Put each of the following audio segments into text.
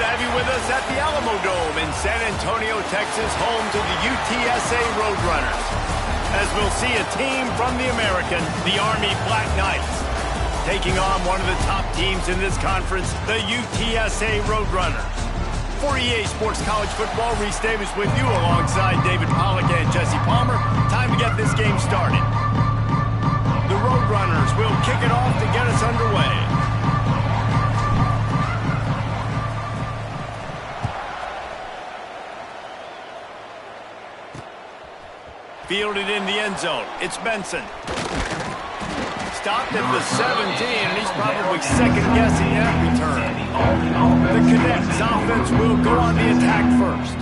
to have you with us at the Alamo Dome in San Antonio, Texas, home to the UTSA Roadrunners. As we'll see a team from the American, the Army Black Knights, taking on one of the top teams in this conference, the UTSA Roadrunners. For EA Sports College Football, Reese Davis with you alongside David Pollack and Jesse Palmer. Time to get this game started. The Roadrunners will kick it off to get us underway. Fielded in the end zone. It's Benson. Stopped at the 17, and he's probably second-guessing that return. The Cadets offense will go on the attack first.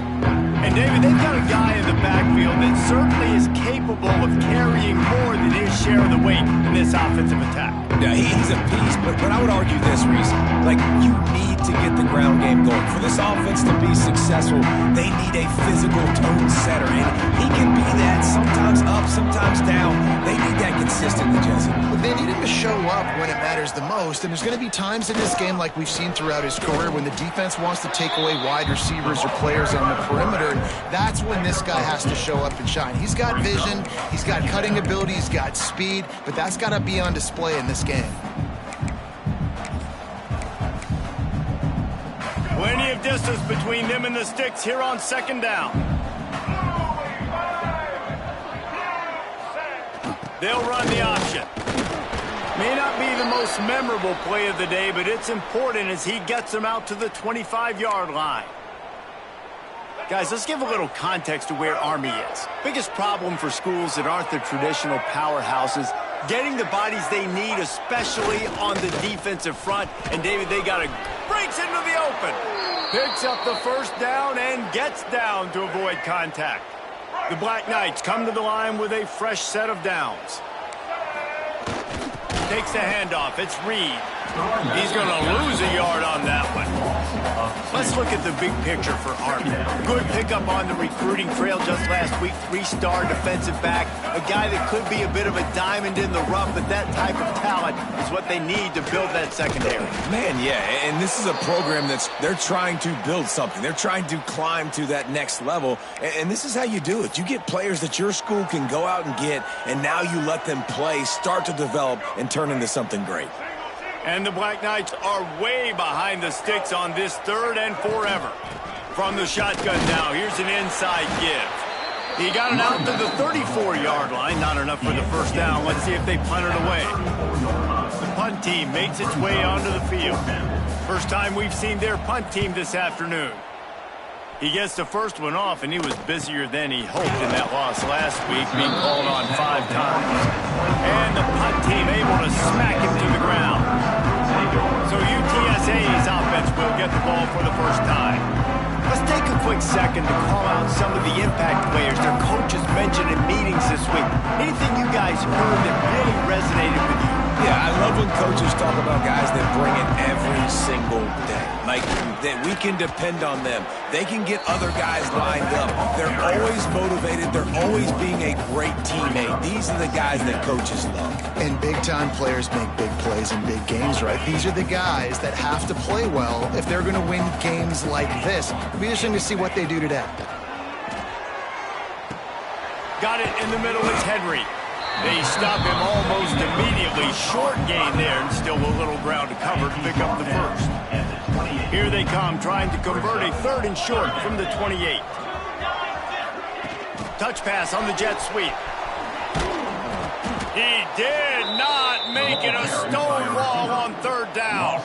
And, David, they've got a guy in the backfield that certainly is capable of carrying more than his share of the weight in this offensive attack. Yeah, he's a beast, but I would argue this, Reese. Like, you need to get the ground game going. For this offense to be successful, they need a physical tone setter, and he can be that, sometimes up, sometimes down. They need that consistently, Jesse. Well, they need him to show up when it matters the most, and there's going to be times in this game like we've seen throughout his career when the defense wants to take away wide receivers or players on the perimeter. That's when this guy has to show up and shine. He's got vision, he's got cutting ability, he's got speed, but that's got to be on display in this game. Plenty of distance between them and the sticks here on second down. They'll run the option. May not be the most memorable play of the day, but it's important as he gets them out to the 25-yard line. Guys, let's give a little context to where Army is. Biggest problem for schools that aren't the traditional powerhouses, getting the bodies they need, especially on the defensive front. And, David, they got it. Breaks into the open. Picks up the first down and gets down to avoid contact. The Black Knights come to the line with a fresh set of downs. Takes the handoff. It's Reed. He's going to lose a yard on that one. Let's look at the big picture for Army. Good pickup on the recruiting trail just last week. 3-star defensive back. A guy that could be a bit of a diamond in the rough, but that type of talent is what they need to build that secondary. Man, yeah, and this is a program they're trying to build something. They're trying to climb to that next level, and this is how you do it. You get players that your school can go out and get, and now you let them play, start to develop, and turn into something great. And the Black Knights are way behind the sticks on this third and forever. From the shotgun now, here's an inside give. He got it out to the 34-yard line. Not enough for the first down. Let's see if they punt it away. The punt team makes its way onto the field. First time we've seen their punt team this afternoon. He gets the first one off, and he was busier than he hoped in that loss last week, being called on 5 times. And the punt team able to smack him to the ground. So UTSA's offense will get the ball for the first time. Let's take a quick second to call out some of the impact players their coaches mentioned in meetings this week. Anything you guys heard that really resonated with you? Yeah, I love when coaches talk about guys that bring it every single day. Like, that we can depend on them. They can get other guys lined up. They're always motivated. They're always being a great teammate. These are the guys that coaches love. And big-time players make big plays in big games, right? These are the guys that have to play well if they're going to win games like this. It'll be interesting to see what they do today. Got it in the middle. It's Henry. They stop him almost immediately. Short gain there, and still a little ground to cover to pick up the first. Here they come, trying to convert a third and short from the 28. Touch pass on the jet sweep. He did not make it a stonewall on third down.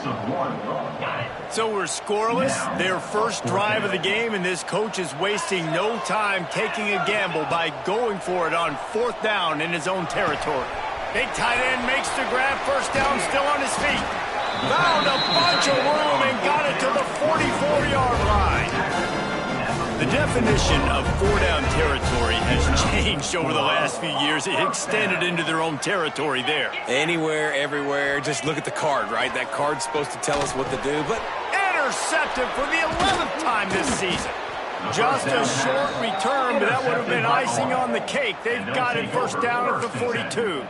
So we're scoreless. Their first drive of the game, and this coach is wasting no time taking a gamble by going for it on fourth down in his own territory. Big tight end makes the grab. First down, still on his feet. Found a bunch of room and got it to the 44-yard line. The definition of four-down territory has changed over the last few years. It extended into their own territory there. Anywhere, everywhere. Just look at the card, right? That card's supposed to tell us what to do, but... Intercepted for the 11th time this season. Just a short return, but that would have been icing on the cake. They've got it first down at the 42.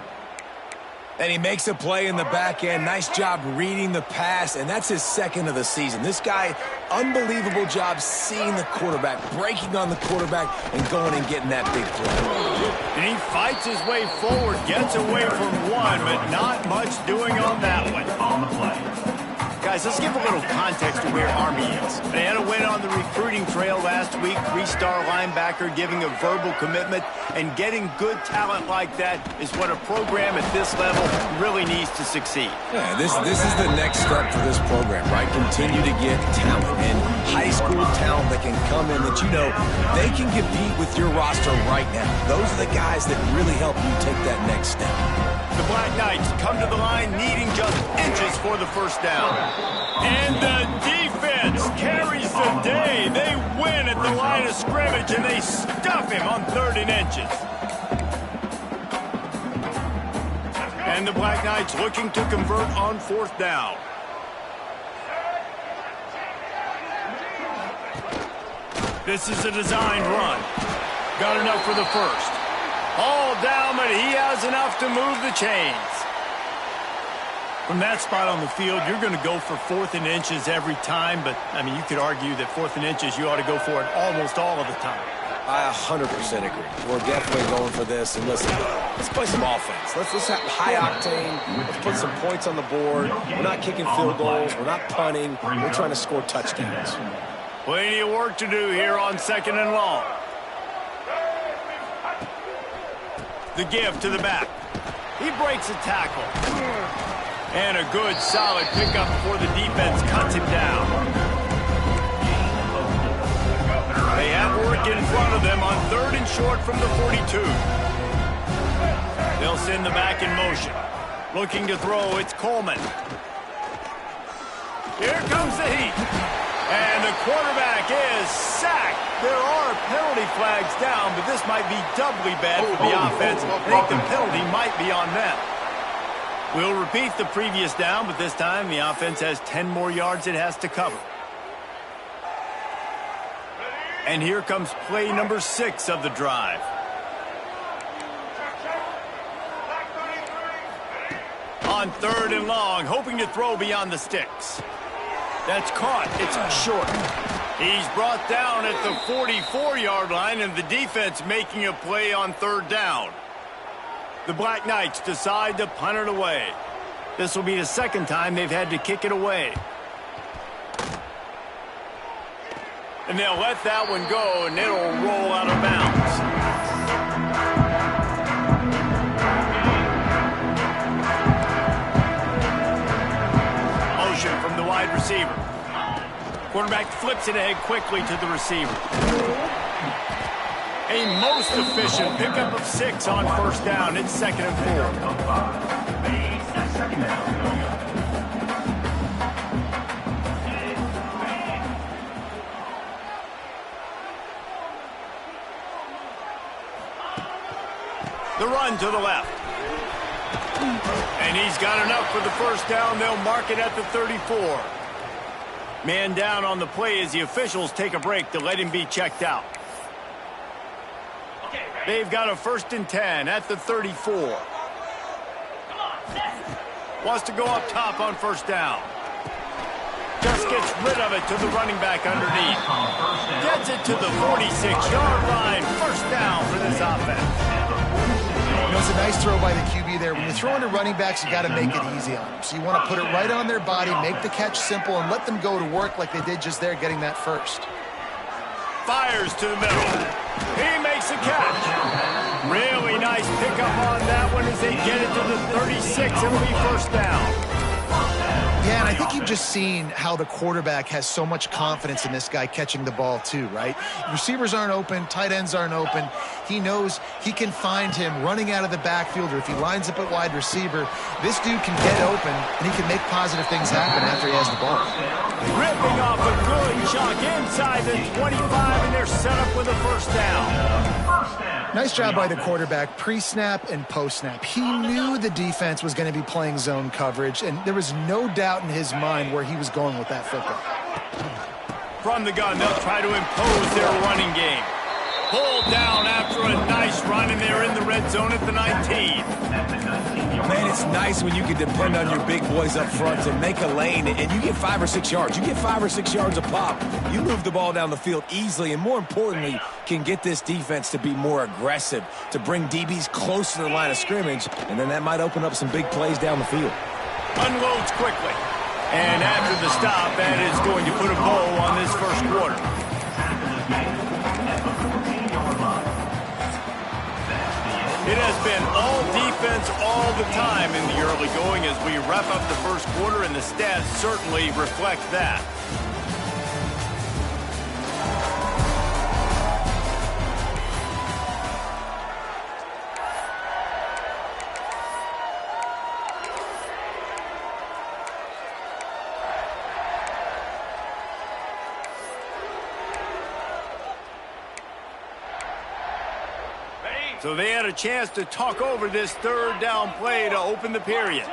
And he makes a play in the back end. Nice job reading the pass, and that's his second of the season. This guy, unbelievable job seeing the quarterback, breaking on the quarterback, and going and getting that big play. And he fights his way forward, gets away from one, but not much doing on that one. On the play. Guys, let's give a little context to where Army is. They had a win on the recruiting trail last week, 3-star linebacker giving a verbal commitment, and getting good talent like that is what a program at this level really needs to succeed. Yeah, this is the next step for this program, right? Continue to get talent and high school talent that can come in that you know they can compete with your roster right now. Those are the guys that really help you take that next step. The Black Knights come to the line needing just inches for the first down. And the defense carries the day. They win at the line of scrimmage, and they stuff him on 3rd and inches. And the Black Knights looking to convert on 4th down. This is a design run. Got enough for the first. All down, but he has enough to move the chains. From that spot on the field, you're going to go for 4th and inches every time, but, I mean, you could argue that 4th and inches, you ought to go for it almost all of the time. I 100% agree. We're definitely going for this, and listen, let's play some offense. Let's have high octane. Let's put some points on the board. We're not kicking field goals. We're not punting. We're trying to score touchdowns. Plenty of work to do here on 2nd and long. The give to the back. He breaks a tackle. And a good, solid pickup before the defense cuts him down. They have work in front of them on 3rd and short from the 42. They'll send the back in motion. Looking to throw, it's Coleman. Here comes the heat. And the quarterback is sacked. There are penalty flags down, but this might be doubly bad for the offense. I think the penalty might be on them. We'll repeat the previous down, but this time the offense has 10 more yards it has to cover. And here comes play number 6 of the drive. On 3rd and long, hoping to throw beyond the sticks. That's caught. It's short. He's brought down at the 44-yard line, and the defense making a play on 3rd down. The Black Knights decide to punt it away. This will be the 2nd time they've had to kick it away. And they'll let that one go, and it'll roll out of bounds. Motion from the wide receiver. Quarterback flips it ahead quickly to the receiver. A most efficient pickup of 6 on 1st down. It's 2nd and 4. The run to the left. And he's got enough for the 1st down. They'll mark it at the 34. Man down on the play as the officials take a break to let him be checked out. They've got a 1st and 10 at the 34. Wants to go up top on 1st down. Just gets rid of it to the running back underneath. Gets it to the 46-yard line. 1st down for this offense. You know, it's a nice throw by the QB there. When you're throwing to running backs, you got to make it easy on them. So you want to put it right on their body, make the catch simple, and let them go to work like they did just there, getting that first. Fires to the middle. He makes a catch. Really nice pickup on that one as they get it to the 36. It'll be 1st down. Yeah, and I think you've just seen how the quarterback has so much confidence in this guy catching the ball too, right? Receivers aren't open, tight ends aren't open. He knows he can find him running out of the backfield, or if he lines up at wide receiver, this dude can get open and he can make positive things happen after he has the ball. Ripping off a good chunk inside the 25, and they're set up with a 1st down. Nice job by the quarterback, pre-snap and post-snap. He knew the defense was going to be playing zone coverage, and there was no doubt in his mind where he was going with that football. From the gun, they'll try to impose their running game. Pulled down after a nice run, and they're in the red zone at the 19. Man, it's nice when you can depend on your big boys up front to make a lane, and you get 5 or 6 yards. You get 5 or 6 yards a pop. You move the ball down the field easily, and more importantly, can get this defense to be more aggressive, to bring DBs close to the line of scrimmage, and then that might open up some big plays down the field. Unloads quickly. And after the stop, that is going to put a bow on this first quarter. It has been all defense all the time in the early going as we wrap up the first quarter, and the stats certainly reflect that. So they had a chance to talk over this third down play to open the period.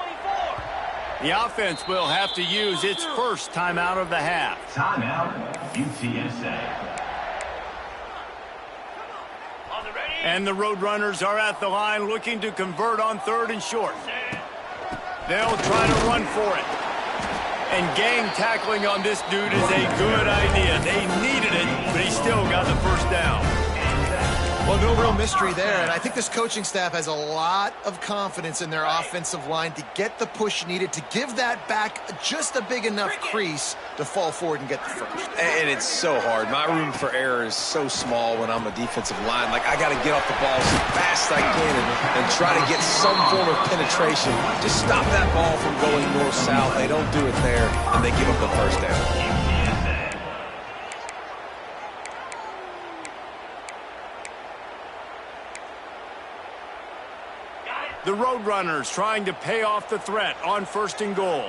The offense will have to use its first timeout of the half. Timeout, UTSA. And the Roadrunners are at the line looking to convert on 3rd and short. They'll try to run for it. And gang tackling on this dude is a good idea. They needed it, but he still got the first down. Well, no real mystery there, and I think this coaching staff has a lot of confidence in their offensive line to get the push needed to give that back just a big enough crease to fall forward and get the first. And it's so hard. My room for error is so small when I'm a defensive line. Like, I got to get off the ball as fast as I can and try to get some form of penetration. Just stop that ball from going north-south. They don't do it there, and they give up the first down. The Roadrunners trying to pay off the threat on 1st and goal.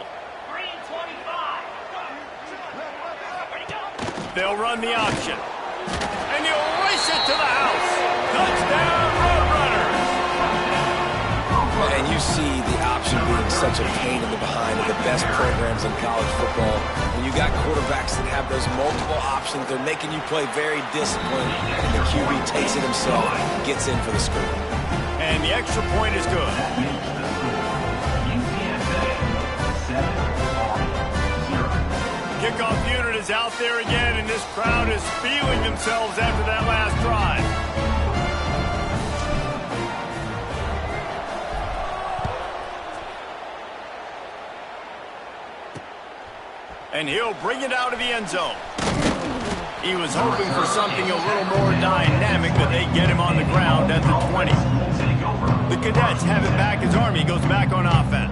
They'll run the option. And he'll race it to the house. Touchdown, Roadrunners! And you see the option being such a pain in the behind of the best programs in college football. When you got quarterbacks that have those multiple options, they're making you play very disciplined, and the QB takes it himself, gets in for the score. And the extra point is good. Kickoff unit is out there again, and this crowd is feeling themselves after that last drive. And he'll bring it out of the end zone. He was hoping for something a little more dynamic, but they get him on the ground at the 20. The Cadets have it back as Army goes back on offense.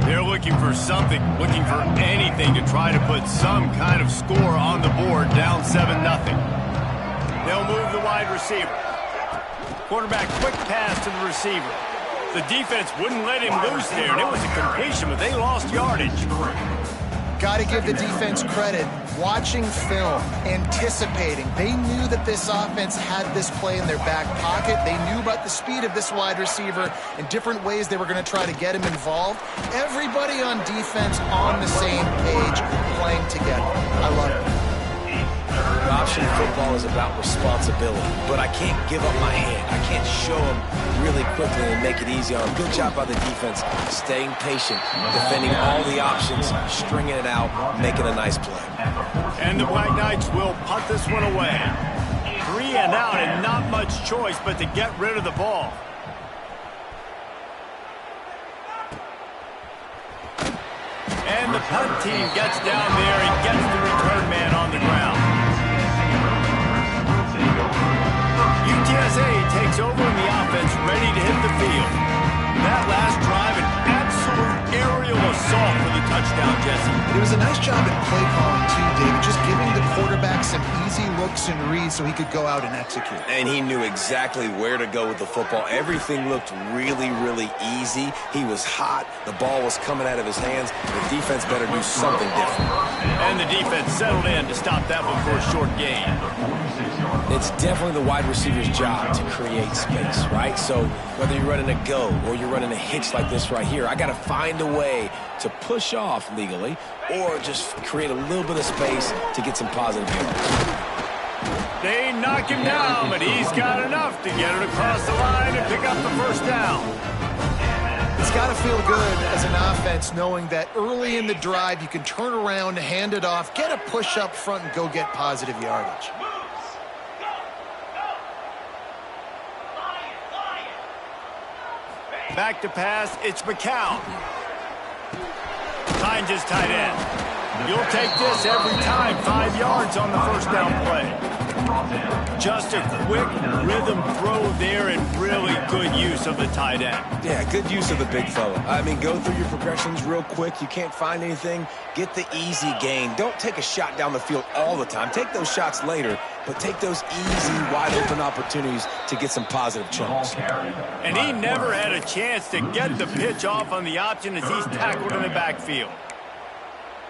They're looking for something, looking for anything to try to put some kind of score on the board, down 7-0. They'll move the wide receiver. Quarterback quick pass to the receiver. The defense wouldn't let him loose there, and it was a completion, but they lost yardage. Got to give the defense credit. Watching film, anticipating. They knew that this offense had this play in their back pocket. They knew about the speed of this wide receiver and different ways they were going to try to get him involved. Everybody on defense on the same page, playing together. I love it. Option football is about responsibility, but I can't give up my hand. I can't show them really quickly and make it easy on them. Good job by the defense, staying patient, defending all the options, stringing it out, making a nice play. And the Black Knights will punt this one away. 3 and out, and not much choice but to get rid of the ball. And the punt team gets down there and gets the return man on the ground. UTSA takes over in the offense, ready to hit the field. That last drive, an absolute aerial assault for the touchdown, Jesse. It was a nice job in play calling too, David, just giving the quarterback some easy looks and reads so he could go out and execute. And he knew exactly where to go with the football. Everything looked really, really easy. He was hot. The ball was coming out of his hands. The defense better do something different. And the defense settled in to stop that one for a short gain. It's definitely the wide receiver's job to create space, right? So whether you're running a go or you're running a hitch like this right here, I got to find a way to push off legally or just create a little bit of space to get some positive yards. They knock him down, but he's got enough to get it across the line and pick up the first down. It's got to feel good as an offense knowing that early in the drive you can turn around, hand it off, get a push up front, and go get positive yardage. Back to pass, it's McCown. Finds his tight end. You'll take this every time. 5 yards on the first down play. Just a quick rhythm throw there and really good use of the tight end. Yeah, good use of the big fella. I mean, go through your progressions real quick. You can't find anything. Get the easy gain. Don't take a shot down the field all the time. Take those shots later, but take those easy, wide-open opportunities to get some positive chunks. And he never had a chance to get the pitch off on the option as he's tackled in the backfield.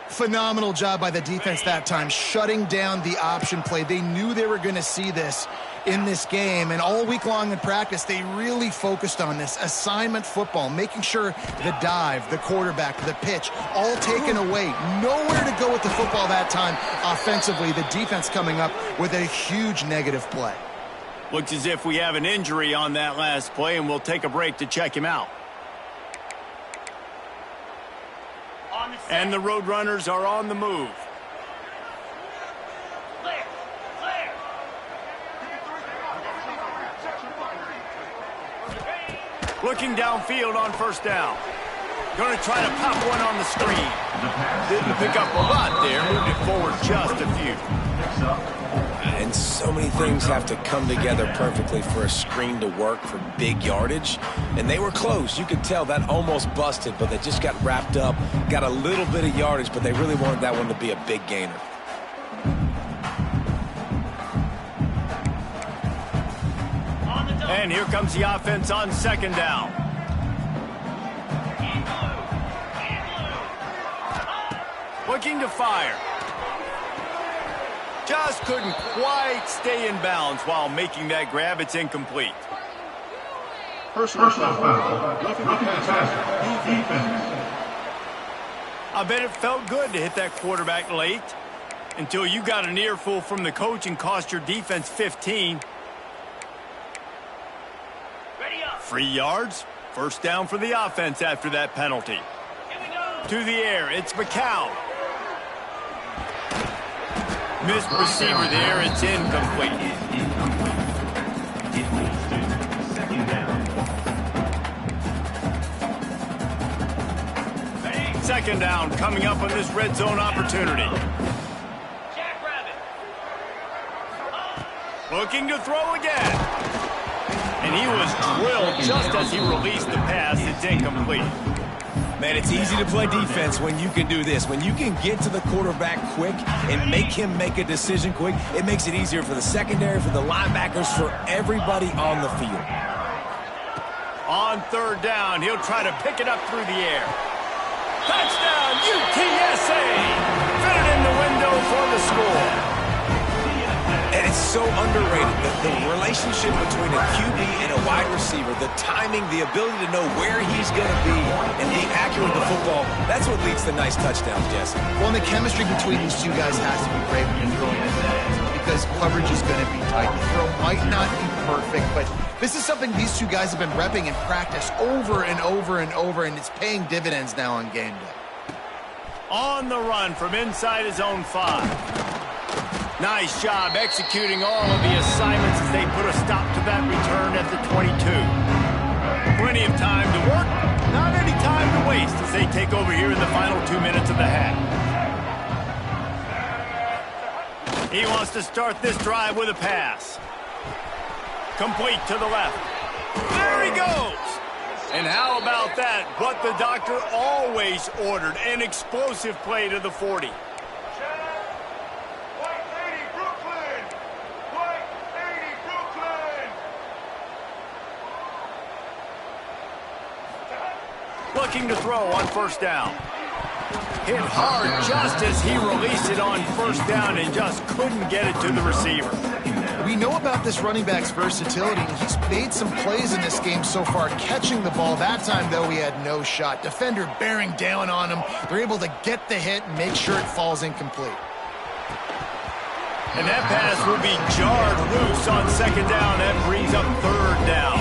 Phenomenal job by the defense that time, shutting down the option play. They knew they were going to see this in this game, and all week long in practice, they really focused on this assignment football, making sure the dive, the quarterback, the pitch, all taken away. Nowhere to go with the football that time offensively. The defense coming up with a huge negative play. Looks as if we have an injury on that last play, and we'll take a break to check him out. And the Roadrunners are on the move. Looking downfield on first down. Going to try to pop one on the screen. Didn't pick up a lot there. Moved it forward just a few. And so many things have to come together perfectly for a screen to work for big yardage. And they were close. You could tell that almost busted, but they just got wrapped up, got a little bit of yardage, but they really wanted that one to be a big gainer. And here comes the offense on second down. Looking to fire. Just couldn't quite stay in bounds while making that grab. It's incomplete. Personal foul. Roughing the passer. Defense. I bet it felt good to hit that quarterback late until you got an earful from the coach and cost your defense 15. Ready up. 3 yards. First down for the offense after that penalty. Here we go. To the air, it's McCown. Missed receiver there, it's incomplete. Second down coming up on this red zone opportunity. Looking to throw again. And he was drilled just as he released the pass. It's incomplete. Man, it's easy to play defense when you can do this. When you can get to the quarterback quick and make him make a decision quick, it makes it easier for the secondary, for the linebackers, for everybody on the field. On third down, he'll try to pick it up through the air. Touchdown, UTSA! Fit it in the window for the score. And it's so underrated, the relationship between a QB and a wide receiver, the timing, the ability to know where he's going to be and being accurate with the football, that's what leads to nice touchdowns, Jesse. Well, and the chemistry between these two guys has to be great when you're throwing it because coverage is going to be tight. The throw might not be perfect, but this is something these two guys have been repping in practice over and over and over, and it's paying dividends now on game day. On the run from inside his own 5. Nice job executing all of the assignments as they put a stop to that return at the 22. Plenty of time to work, not any time to waste as they take over here in the final 2 minutes of the half. He wants to start this drive with a pass. Complete to the left. There he goes! And how about that? What the doctor always ordered, an explosive play to the 40. Looking to throw on first down. Hit hard just as he released it on first down and just couldn't get it to the receiver. We know about this running back's versatility. He's made some plays in this game so far, catching the ball. That time, though, he had no shot. Defender bearing down on him. They're able to get the hit and make sure it falls incomplete. And that pass will be jarred loose on second down. That brings up third down.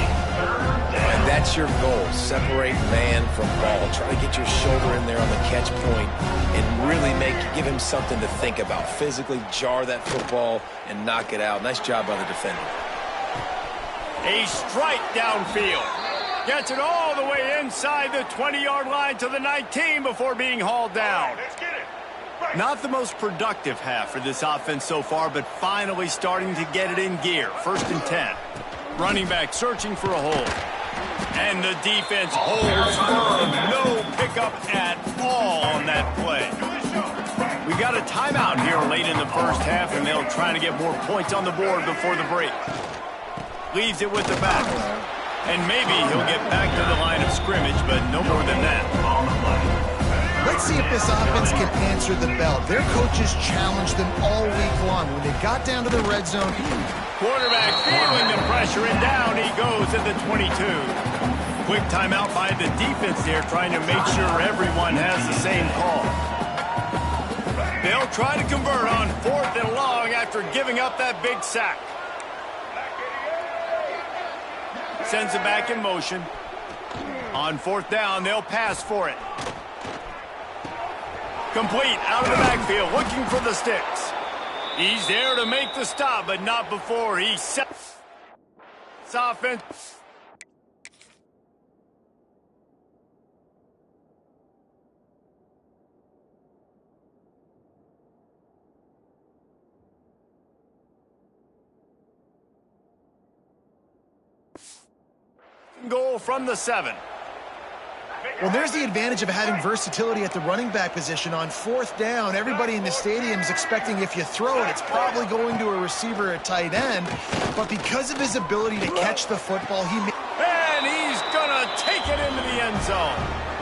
And That's your goal. Separate man from ball. Try to get your shoulder in there on the catch point and really give him something to think about. Physically jar that football and knock it out. Nice job by the defender. A strike downfield. Gets it all the way inside the 20-yard line to the 19 before being hauled down. Not the most productive half for this offense so far, but finally starting to get it in gear. 1st and 10. Running back searching for a hole. And the defense holds firm. No pickup at all on that play. We got a timeout here late in the first half, and they'll try to get more points on the board before the break. Leaves it with the back. And maybe he'll get back to the line of scrimmage, but no more than that. Let's see if this offense can answer the bell. Their coaches challenged them all week long. When they got down to the red zone, quarterback feeling the pressure, and down he goes at the 22. Quick timeout by the defense there, trying to make sure everyone has the same call. They'll try to convert on 4th and long after giving up that big sack. Sends it back in motion. On 4th down, they'll pass for it. Complete out of the backfield, looking for the sticks. He's there to make the stop, but not before he sets offense. Goal from the 7. Well, there's the advantage of having versatility at the running back position. On 4th down, everybody in the stadium is expecting if you throw it, it's probably going to a receiver at tight end. But because of his ability to catch the football, and he's going to take it into the end zone.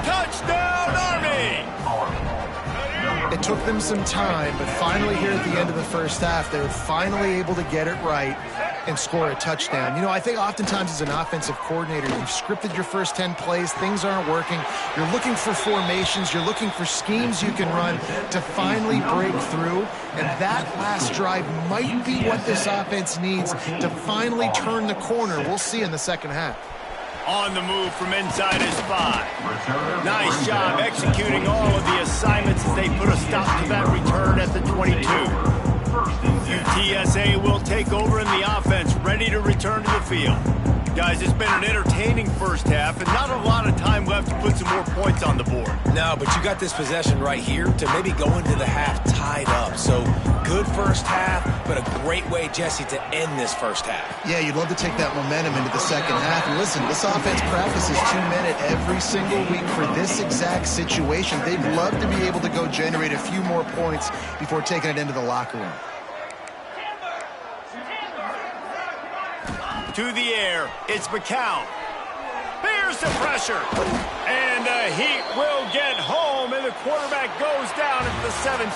Touchdown, Army! It took them some time, but finally here at the end of the first half, they were finally able to get it right and score a touchdown. You know, I think oftentimes as an offensive coordinator, you've scripted your first 10 plays, things aren't working. You're looking for formations, you're looking for schemes you can run to finally break through, and that last drive might be what this offense needs to finally turn the corner. We'll see in the second half. On the move from inside his 5. Nice job executing all of the assignments as they put a stop to that return at the 22. UTSA will take over in the offense, ready to return to the field. Guys, it's been an entertaining first half and not a lot of time left to put some more points on the board. No, but you got this possession right here to maybe go into the half tied up. So good first half, but a great way, Jesse, to end this first half. Yeah, you'd love to take that momentum into the second half. And listen, this offense practices 2-minute every single week for this exact situation. They'd love to be able to go generate a few more points before taking it into the locker room. To the air, it's McCown. Here's the pressure. And the Heat will get home, and the quarterback goes down at the 17.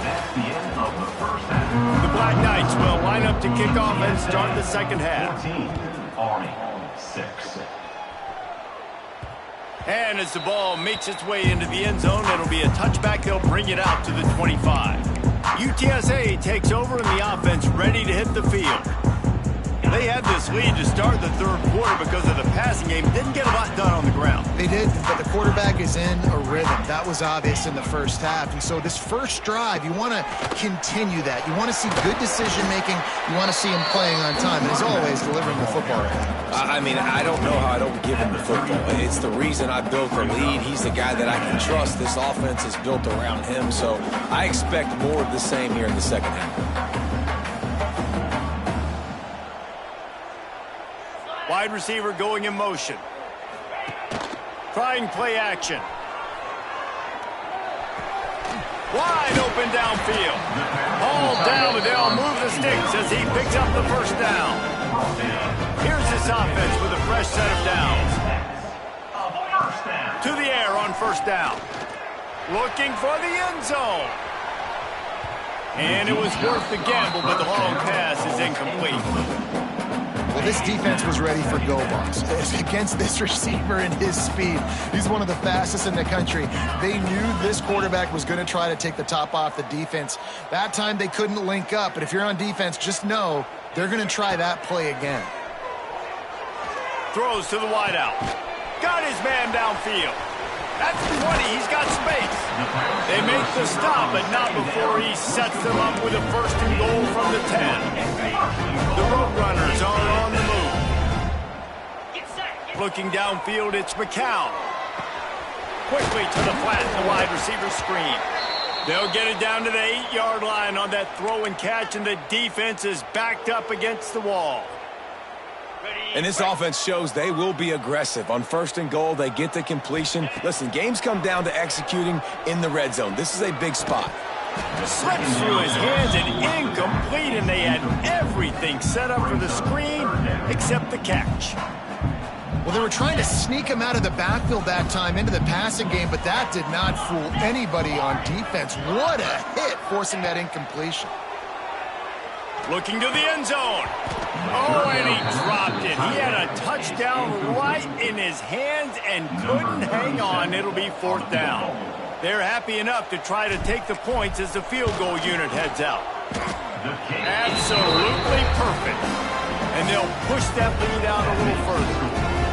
That's the end of the first half. The Black Knights will line up to kick off and start the second half. 14, Army, 6. And as the ball makes its way into the end zone, it'll be a touchback. They'll bring it out to the 25. UTSA takes over in the offense, ready to hit the field. They had this lead to start the third quarter because of the passing game. Didn't get a lot done on the ground. They did, but the quarterback is in a rhythm. That was obvious in the first half. And so this first drive, you want to continue that. You want to see good decision-making. You want to see him playing on time. And as always, delivering the football. I mean, I don't know how I don't give him the football. It's the reason I built the lead. He's the guy that I can trust. This offense is built around him. So I expect more of the same here in the second half. Wide receiver going in motion. Trying play action. Wide open downfield. All down, but they'll move the sticks as he picks up the first down. Here's this offense with a fresh set of downs. To the air on first down. Looking for the end zone. And it was worth the gamble, but the long pass is incomplete. Well, this defense was ready for go-balls against this receiver and his speed. He's one of the fastest in the country. They knew this quarterback was going to try to take the top off the defense. That time they couldn't link up, but if you're on defense, just know they're going to try that play again. Throws to the wideout. Got his man downfield. At the 20, he's got space. They make the stop, but not before he sets them up with a first and goal from the 10. The Roadrunners are on the move. Looking downfield, it's McCown. Quickly to the flat, the wide receiver screen. They'll get it down to the 8-yard line on that throw and catch, and the defense is backed up against the wall. And this offense shows they will be aggressive. On first and goal, they get the completion. Listen, games come down to executing in the red zone. This is a big spot. Slips through his hands and incomplete, and they had everything set up for the screen except the catch. Well, they were trying to sneak him out of the backfield that time into the passing game, but that did not fool anybody on defense. What a hit, forcing that incompletion. Looking to the end zone. Oh, and he dropped it. He had a touchdown right in his hands and couldn't hang on. It'll be fourth down. They're happy enough to try to take the points as the field goal unit heads out. Absolutely perfect. And they'll push that lead out a little further.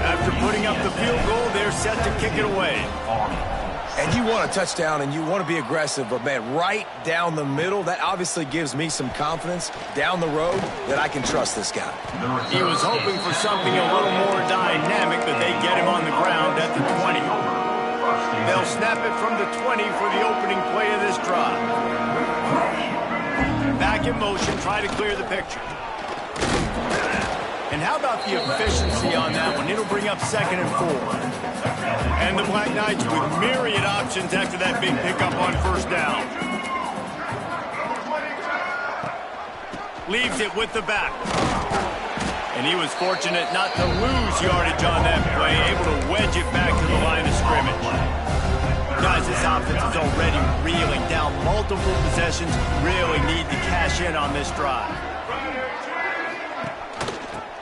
After putting up the field goal, they're set to kick it away. And you want a touchdown and you want to be aggressive, but, man, right down the middle, that obviously gives me some confidence down the road that I can trust this guy. He was hoping for something a little more dynamic, but they get him on the ground at the 20. They'll snap it from the 20 for the opening play of this drive. Back in motion, try to clear the picture. And how about the efficiency on that one? It'll bring up second and 4. And the Black Knights with myriad options after that big pickup on first down. Leaves it with the back. And he was fortunate not to lose yardage on that play, able to wedge it back to the line of scrimmage. Guys, this offense is already reeling down multiple possessions. Really need to cash in on this drive.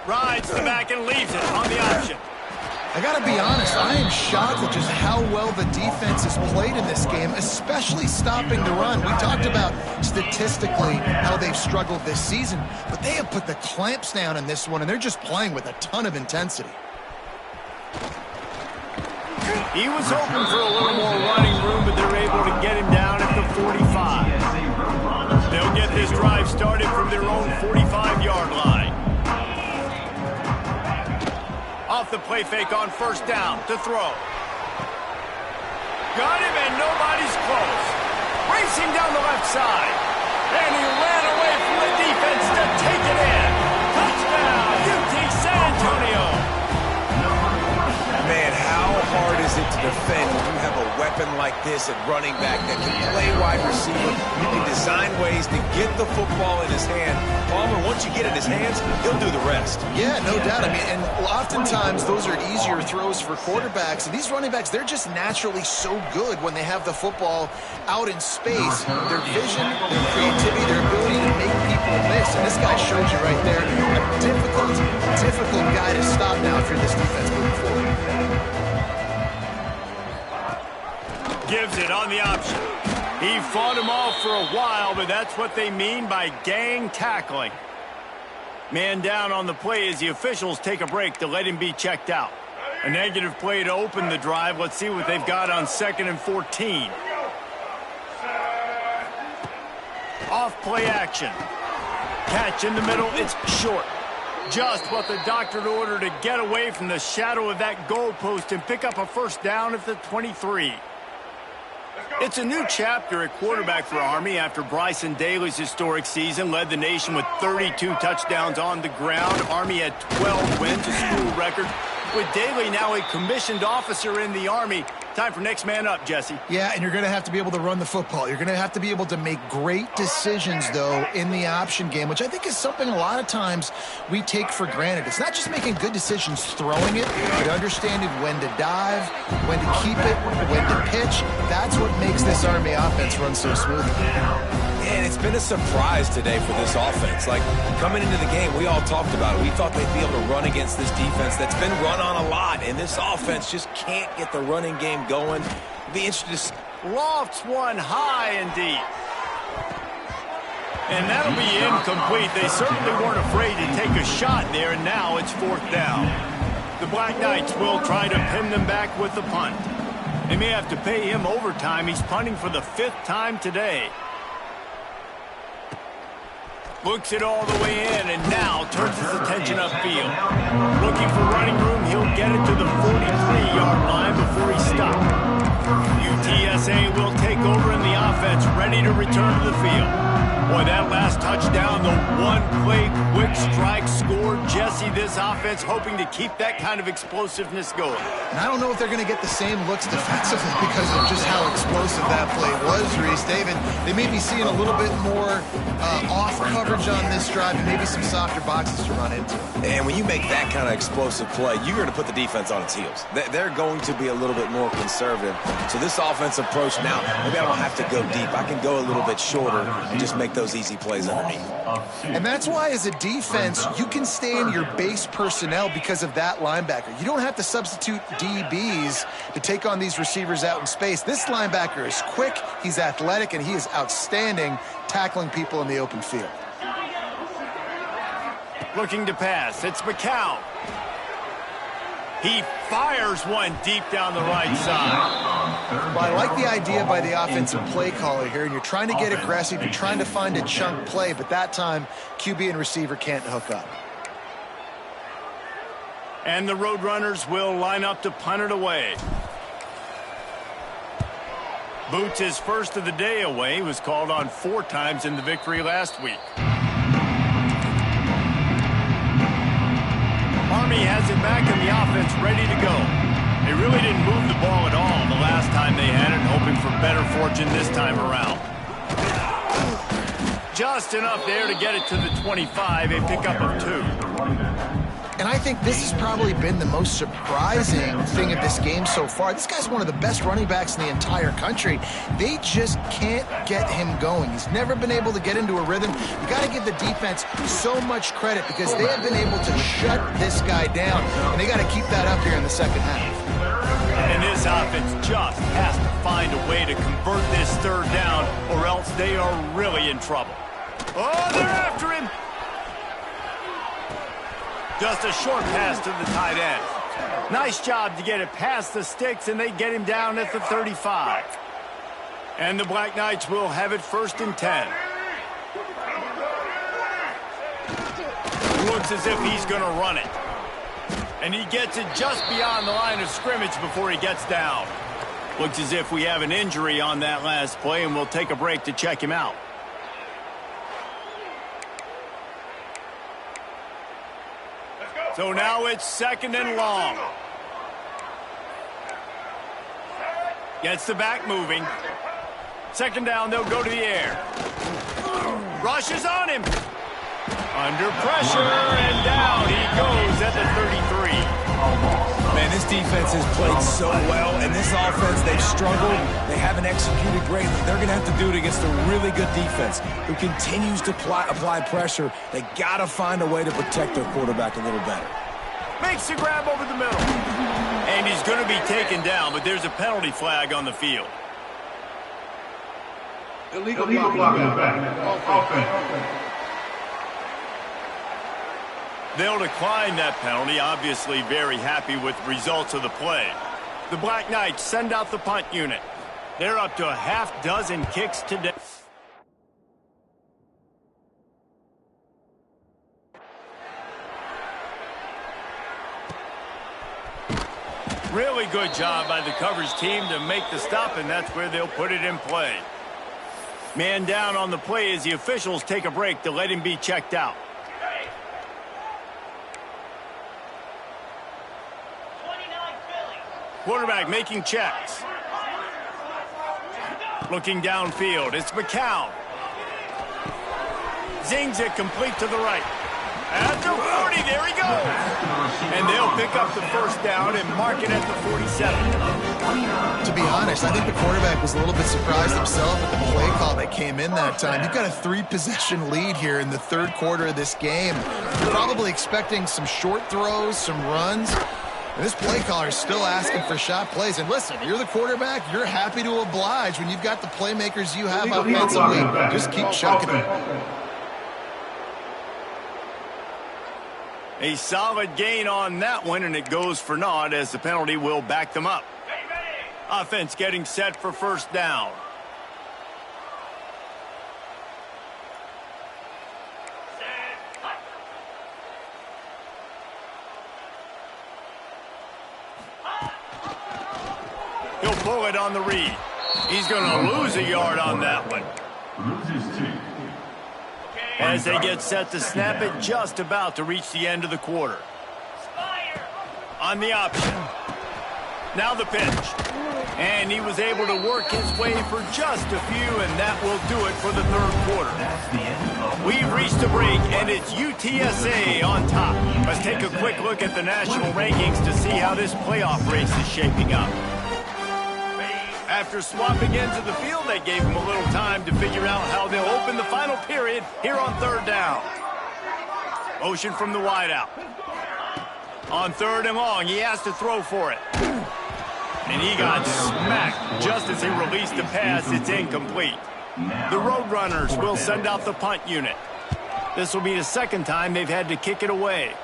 Rides the back and leaves it on the option. I got to be honest, I am shocked at just how well the defense has played in this game, especially stopping the run. We talked about statistically how they've struggled this season, but they have put the clamps down in this one, and they're just playing with a ton of intensity. He was hoping for a little more running room, but they're able to get him down at the 45. They'll get this drive started from their own 45-yard line. Off the play fake on first down to throw. Got him and nobody's close. Racing down the left side. And he ran away from the defense to take it in. Touchdown, UT San Antonio. Man, how hard is it to defend when you have a weapon like this at running back that can play wide receiver? You can design ways to get the football in his hand. Palmer, once you get it in his hands, he'll do the rest. Yeah, no doubt. I mean, and oftentimes those are easier throws for quarterbacks. And these running backs, they're just naturally so good when they have the football out in space. Their vision, their creativity, their ability to make people miss. And this guy shows you right there a difficult guy to stop now if you're this defense moving forward. Gives it on the option. He fought him off for a while, but that's what they mean by gang tackling. Man down on the play as the officials take a break to let him be checked out. A negative play to open the drive. Let's see what they've got on 2nd and 14. Off play action. Catch in the middle, it's short. Just what the doctor ordered to get away from the shadow of that goalpost and pick up a first down at the 23. It's a new chapter at quarterback for Army after Bryson Daly's historic season led the nation with 32 touchdowns on the ground. Army had 12 wins, a school record. With Daly now a commissioned officer in the Army, time for next man up, Jesse. Yeah, and you're going to have to be able to run the football. You're going to have to be able to make great decisions, though, in the option game, which I think is something a lot of times we take for granted. It's not just making good decisions throwing it, but understanding when to dive, when to keep it, when to pitch. That's what makes this Army offense run so smoothly. And it's been a surprise today for this offense. Like, coming into the game, we all talked about it. We thought they'd be able to run against this defense that's been run on a lot, and this offense just can't get the running game going. It'd be interesting to see. Lofts one high and deep. And that'll be incomplete. They certainly weren't afraid to take a shot there, and now it's 4th down. The Black Knights will try to pin them back with the punt. They may have to pay him overtime. He's punting for the 5th time today. Looks it all the way in, and now turns his attention upfield. Looking for running room, he'll get it to the 43-yard line before he stops. UTSA will take over in the offense, ready to return to the field. Boy, that last touchdown, the one-play quick strike score. Jesse, this offense hoping to keep that kind of explosiveness going. And I don't know if they're going to get the same looks defensively because of just how explosive that play was, Reese. David, they may be seeing a little bit more off coverage on this drive and maybe some softer boxes to run into. And when you make that kind of explosive play, you're going to put the defense on its heels. They're going to be a little bit more conservative. So this offense approach now, maybe I don't have to go deep. I can go a little bit shorter and just make those easy plays underneath. And that's why, as a defense, you can stay in your base personnel because of that linebacker. You don't have to substitute DBs to take on these receivers out in space. This linebacker is quick, he's athletic, and he is outstanding tackling people in the open field. Looking to pass. It's McCown. He fires one deep down the right side. Well, I like the idea by the offensive play caller here, and you're trying to get aggressive, you're trying to find a chunk play, but that time, QB and receiver can't hook up. And the Roadrunners will line up to punt it away. Boots his first of the day away. He was called on 4 times in the victory last week. Army has it back in the offense, ready to go. They really didn't move the ball at all the last time they had it, hoping for better fortune this time around. Just enough there to get it to the 25, a pickup of 2. And I think this has probably been the most surprising thing of this game so far. This guy's one of the best running backs in the entire country. They just can't get him going. He's never been able to get into a rhythm. You got to give the defense so much credit because they have been able to shut this guy down, and they got to keep that up here in the second half. And this offense just has to find a way to convert this 3rd down, or else they are really in trouble. Oh, they're after him! Just a short pass to the tight end. Nice job to get it past the sticks, and they get him down at the 35. And the Black Knights will have it 1st and 10. Looks as if he's going to run it. And he gets it just beyond the line of scrimmage before he gets down. Looks as if we have an injury on that last play, and we'll take a break to check him out. So now it's 2nd and long. Gets the back moving. 2nd down, they'll go to the air. Rushes on him. Under pressure, and down he goes at the 33. Man, this defense has played so well, and this offense, they've struggled. They haven't executed greatly. They're going to have to do it against a really good defense who continues to apply pressure. They got to find a way to protect their quarterback a little better. Makes the grab over the middle. And he's going to be taken down, but there's a penalty flag on the field. Illegal blocking offense. They'll decline that penalty, obviously very happy with the results of the play. The Black Knights send out the punt unit. They're up to a half-dozen kicks today. Really good job by the coverage team to make the stop, and that's where they'll put it in play. Man down on the play as the officials take a break to let him be checked out. Quarterback making checks. Looking downfield, it's McCown. Zings it complete to the right. At the 40, there he goes. And they'll pick up the 1st down and mark it at the 47. To be honest, I think the quarterback was a little bit surprised himself at the play call that came in that time. You've got a 3-possession lead here in the 3rd quarter of this game. You're probably expecting some short throws, some runs. And this play caller is still asking for shot plays. And listen, you're the quarterback. You're happy to oblige when you've got the playmakers you have offensively. Just keep chucking them. A solid gain on that one, and it goes for naught as the penalty will back them up. Offense getting set for first down. He'll pull it on the read. He's going to lose a yard on that one. As they get set to snap it, just about to reach the end of the quarter. On the option. Now the pitch. And he was able to work his way for just a few, and that will do it for the third quarter. We've reached a break, and it's UTSA on top. Let's take a quick look at the national rankings to see how this playoff race is shaping up. After swapping ends of the field, they gave him a little time to figure out how they'll open the final period here on third down. Motion from the wideout. On third and long, he has to throw for it. And he got smacked just as he released the pass. It's incomplete. The Roadrunners will send out the punt unit. This will be the second time they've had to kick it away.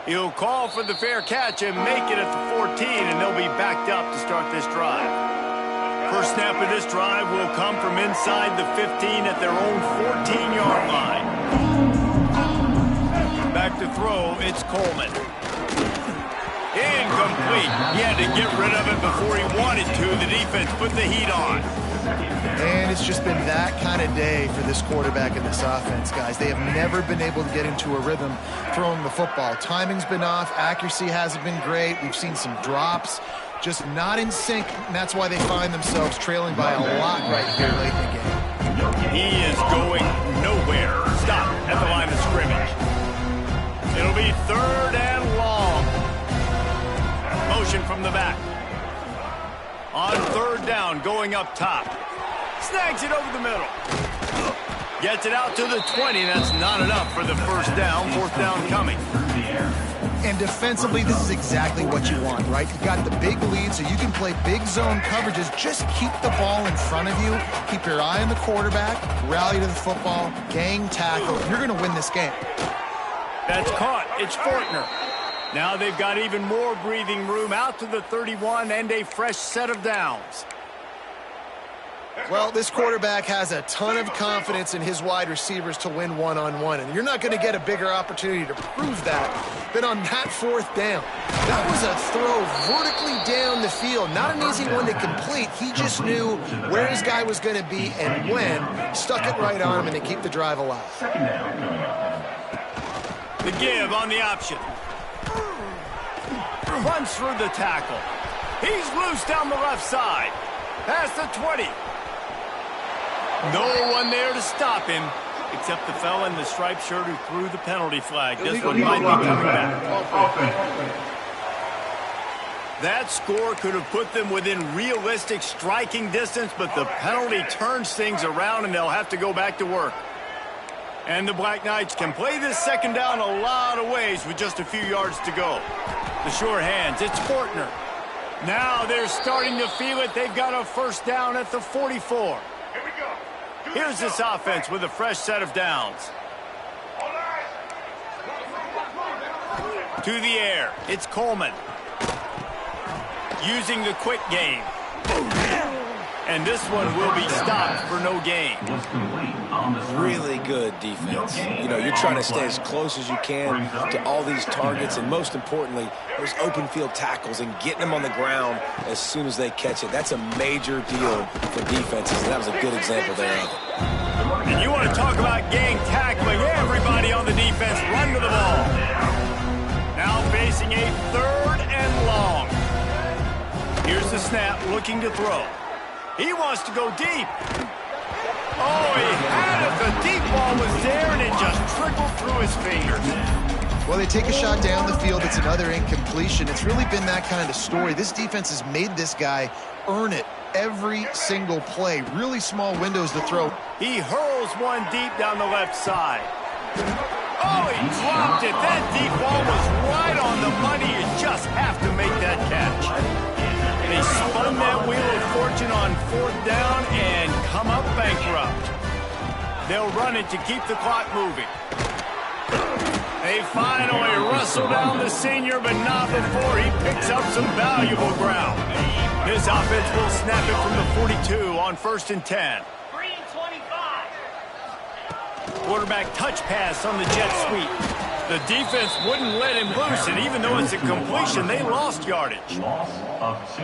He'll call for the fair catch and make it at the 14, and they'll be backed up to start this drive. First snap of this drive will come from inside the 15 at their own 14-yard line. Back to throw, it's Coleman. Incomplete. He had to get rid of it before he wanted to. The defense put the heat on. And it's just been that kind of day for this quarterback and this offense, guys. They have never been able to get into a rhythm throwing the football. Timing's been off. Accuracy hasn't been great. We've seen some drops. Just not in sync, and that's why they find themselves trailing by a lot right here late in the game. He is going nowhere. Stop at the line of scrimmage. It'll be third and long. Motion from the back. On third down, going up top. Snags it over the middle. Gets it out to the 20. That's not enough for the first down. Fourth down coming. And defensively, this is exactly what you want, right? You've got the big lead, so you can play big zone coverages. Just keep the ball in front of you. Keep your eye on the quarterback. Rally to the football. Gang tackle. You're going to win this game. That's caught. It's Fortner. Now they've got even more breathing room out to the 31 and a fresh set of downs. Well, this quarterback has a ton of confidence in his wide receivers to win one-on-one, and you're not going to get a bigger opportunity to prove that than on that fourth down. That was a throw vertically down the field. Not an easy one to complete. He just knew where his guy was going to be and when. Stuck it right on him, and they keep the drive alive. The give on the option. Runs through the tackle. He's loose down the left side. Past the 20. No one there to stop him, except the fella in the striped shirt who threw the penalty flag. This one might be coming back. That score could have put them within realistic striking distance, but the penalty turns things around, and they'll have to go back to work. And the Black Knights can play this second down a lot of ways with just a few yards to go. The sure hands, it's Fortner. Now they're starting to feel it. They've got a first down at the 44. Here's this offense with a fresh set of downs. To the air, it's Coleman. Using the quick game. And this one will be stopped for no gain. Really good defense. You know, you're trying to stay as close as you can to all these targets, and most importantly, those open field tackles and getting them on the ground as soon as they catch it. That's a major deal for defenses, and that was a good example there of it. And you want to talk about gang tackling. Everybody on the defense run to the ball. Now facing a third and long. Here's the snap, looking to throw. He wants to go deep. Oh, he had it. The deep ball was there, and it just trickled through his fingers. Well, they take a shot down the field. It's another incompletion. It's really been that kind of story. This defense has made this guy earn it every single play. Really small windows to throw. He hurls one deep down the left side. Oh, he dropped it. That deep ball was right on the money. You just have to make that catch. They spun that wheel of fortune on fourth down and come up bankrupt. They'll run it to keep the clock moving. They finally wrestle down the senior, but not before he picks up some valuable ground. This offense will snap it from the 42 on 1st and 10. Quarterback touch pass on the jet sweep. The defense wouldn't let him loose, and even though it's a completion, they lost yardage. Loss of 2.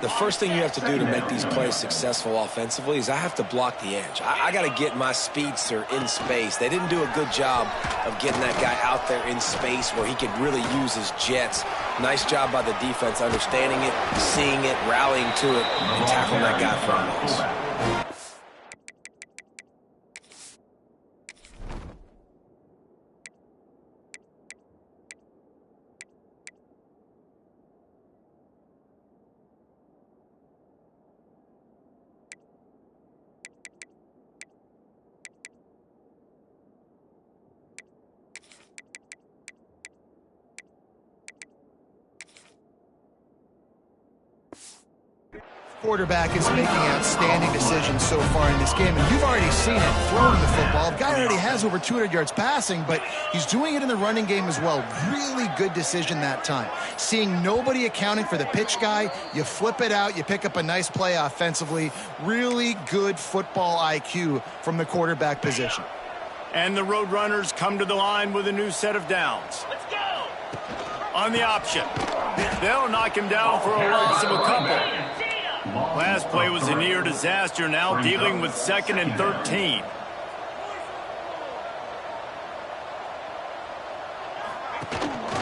The first thing you have to do to make these plays successful offensively is I have to block the edge. I got to get my speedster in space. They didn't do a good job of getting that guy out there in space where he could really use his jets. Nice job by the defense understanding it, seeing it, rallying to it, and tackling that guy for a loss. Quarterback is making outstanding decisions so far in this game, and you've already seen it throwing the football. The guy already has over 200 yards passing, but he's doing it in the running game as well. Really good decision that time. Seeing nobody accounting for the pitch guy, you flip it out, you pick up a nice play offensively. Really good football IQ from the quarterback position. And the Roadrunners come to the line with a new set of downs. Let's go! On the option. They'll knock him down for a loss of a couple. Last play was a near disaster, now dealing with 2nd and 13.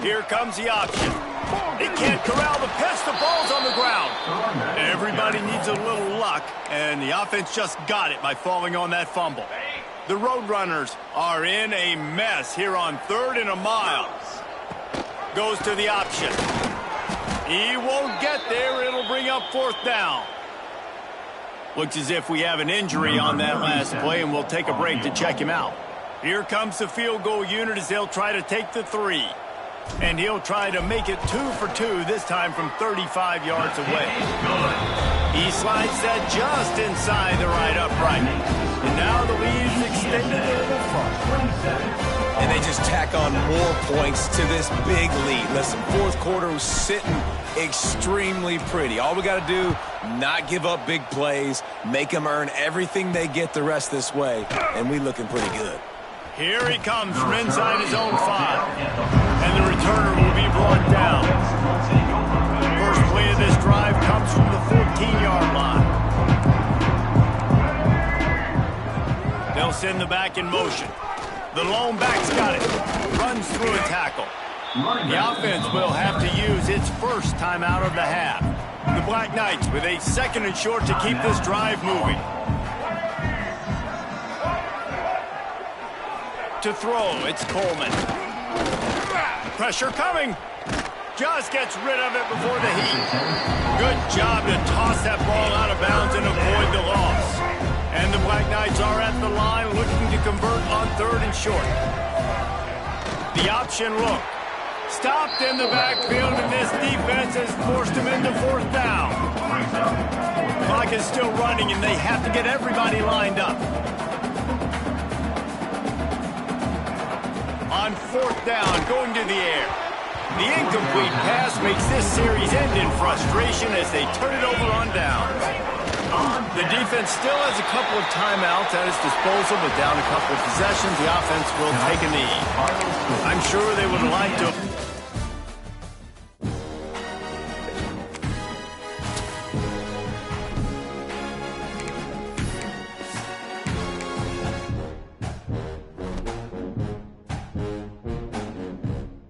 Here comes the option. They can't corral the pitch, the ball's on the ground. Everybody needs a little luck, and the offense just got it by falling on that fumble. The Roadrunners are in a mess here on 3rd and a mile. Goes to the option. He won't get there. It'll bring up 4th down. Looks as if we have an injury on that last play, and we'll take a break to check him out. Here comes the field goal unit as they'll try to take the 3. And he'll try to make it 2 for 2, this time from 35 yards away. He slides that just inside the right upright. And now the lead's extended a little further. And they just tack on more points to this big lead. Listen, 4th quarter was sitting extremely pretty. All we got to do, not give up big plays, make them earn everything they get the rest this way, and we looking pretty good. Here he comes from inside his own 5. And the returner will be brought down. First play of this drive comes from the 14-yard line. They'll send the back in motion. The lone back's got it. Runs through a tackle. The offense will have to use its first timeout of the half. The Black Knights with a 2nd and short to keep this drive moving. To throw, it's Coleman. Pressure coming. Just gets rid of it before the heat. Good job to toss that ball out of bounds and avoid the loss. And the Black Knights are at the line looking to convert on 3rd and short. The option look. Stopped in the backfield, and this defense has forced him into 4th down. The clock is still running, and they have to get everybody lined up. On 4th down, going to the air. The incomplete pass makes this series end in frustration as they turn it over on downs. The defense still has a couple of timeouts at its disposal, but down a couple of possessions, the offense will take a knee. I'm sure they would like to